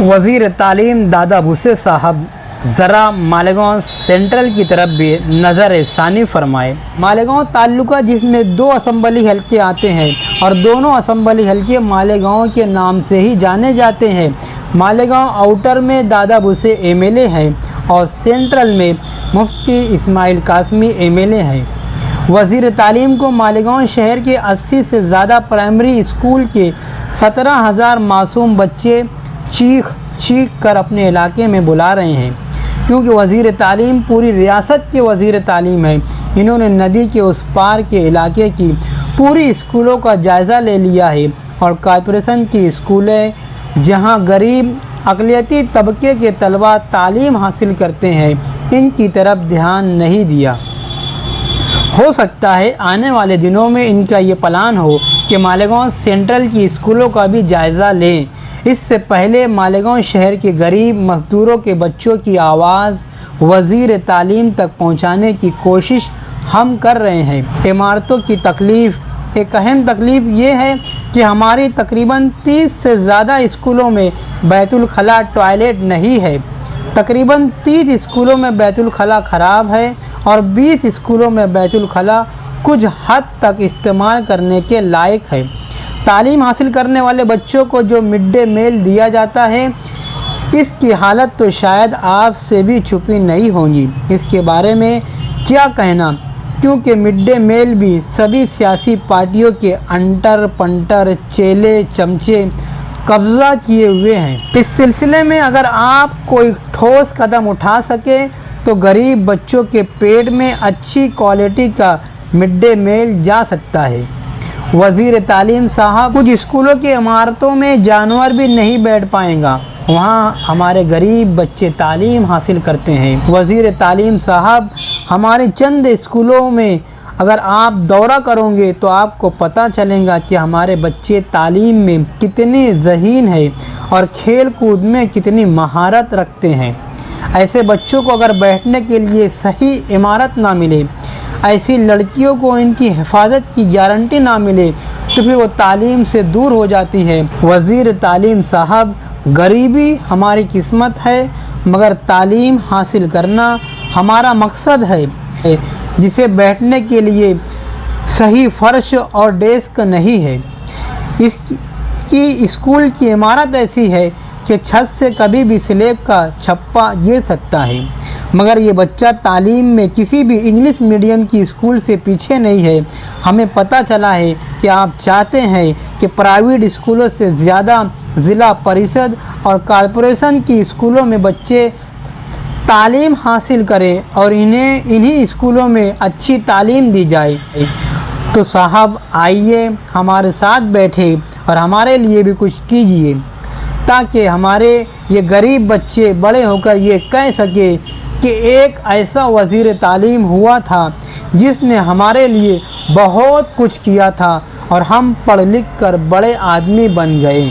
वज़ीर तालीम दादा भूसे साहब ज़रा मालेगांव सेंट्रल की तरफ भी नज़र षानी फरमाए। मालेगांव ताल्लुका जिसमें 2 असम्बली हलके आते हैं और दोनों असम्बली हलके मालेगांव के नाम से ही जाने जाते हैं। मालेगांव आउटर में दादा भूसे एमएलए हैं और सेंट्रल में मुफ्ती इस्माइल कासमी एमएलए हैं। वज़ीर तालीम को मालेगांव शहर के 80 से ज़्यादा प्राइमरी स्कूल के 17,000 मासूम बच्चे चीख कर अपने इलाके में बुला रहे हैं, क्योंकि वज़ीर तालीम पूरी रियासत के वज़ीर तालीम है। इन्होंने नदी के उस पार के इलाके की पूरी स्कूलों का जायज़ा ले लिया है और कॉर्पोरेशन की स्कूलें जहां गरीब अक़लियती तबके के तलबा तालीम हासिल करते हैं, इनकी तरफ ध्यान नहीं दिया। हो सकता है आने वाले दिनों में इनका ये प्लान हो कि मालेगांव सेंट्रल की स्कूलों का भी जायज़ा लें। इससे पहले मालेगांव शहर के गरीब मज़दूरों के बच्चों की आवाज़ वज़ीर तालीम तक पहुंचाने की कोशिश हम कर रहे हैं। इमारतों की तकलीफ़, एक अहम तकलीफ़ ये है कि हमारी तकरीबन 30 से ज़्यादा स्कूलों में बैतुल खला टॉयलेट नहीं है। तकरीबन 30 स्कूलों में बैतुल खला ख़राब है और 20 स्कूलों में बैतुल खला कुछ हद तक इस्तेमाल करने के लायक है। तालीम हासिल करने वाले बच्चों को जो मिड डे मील दिया जाता है, इसकी हालत तो शायद आपसे भी छुपी नहीं होगी। इसके बारे में क्या कहना, क्योंकि मिड डे मील भी सभी सियासी पार्टियों के अंटर पंटर चेले चमचे कब्ज़ा किए हुए हैं। इस सिलसिले में अगर आप कोई ठोस कदम उठा सके तो गरीब बच्चों के पेट में अच्छी क्वालिटी का मिड डे मील जा सकता है। वज़ीर तालीम साहब, कुछ स्कूलों की इमारतों में जानवर भी नहीं बैठ पाएंगा, वहाँ हमारे गरीब बच्चे तालीम हासिल करते हैं। वज़ीर तालीम साहब, हमारे चंद स्कूलों में अगर आप दौरा करोगे तो आपको पता चलेगा कि हमारे बच्चे तालीम में कितने ज़हीन हैं और खेल कूद में कितनी महारत रखते हैं। ऐसे बच्चों को अगर बैठने के लिए सही इमारत ना मिले, ऐसी लड़कियों को इनकी हिफाजत की गारंटी ना मिले, तो फिर वो तालीम से दूर हो जाती है। वज़ीर तालीम साहब, गरीबी हमारी किस्मत है, मगर तालीम हासिल करना हमारा मकसद है, जिसे बैठने के लिए सही फ़र्श और डेस्क नहीं है। इसकी स्कूल की इमारत ऐसी है कि छत से कभी भी स्लेब का छप्पा गिर सकता है, मगर ये बच्चा तालीम में किसी भी इंग्लिश मीडियम की स्कूल से पीछे नहीं है। हमें पता चला है कि आप चाहते हैं कि प्राइवेट स्कूलों से ज़्यादा ज़िला परिषद और कॉर्पोरेशन की स्कूलों में बच्चे तालीम हासिल करें और इन्हीं स्कूलों में अच्छी तालीम दी जाए। तो साहब, आइए हमारे साथ बैठे और हमारे लिए भी कुछ कीजिए, ताकि हमारे ये गरीब बच्चे बड़े होकर ये कह सके कि एक ऐसा वज़ीर तालीम हुआ था जिसने हमारे लिए बहुत कुछ किया था और हम पढ़ लिख कर बड़े आदमी बन गए।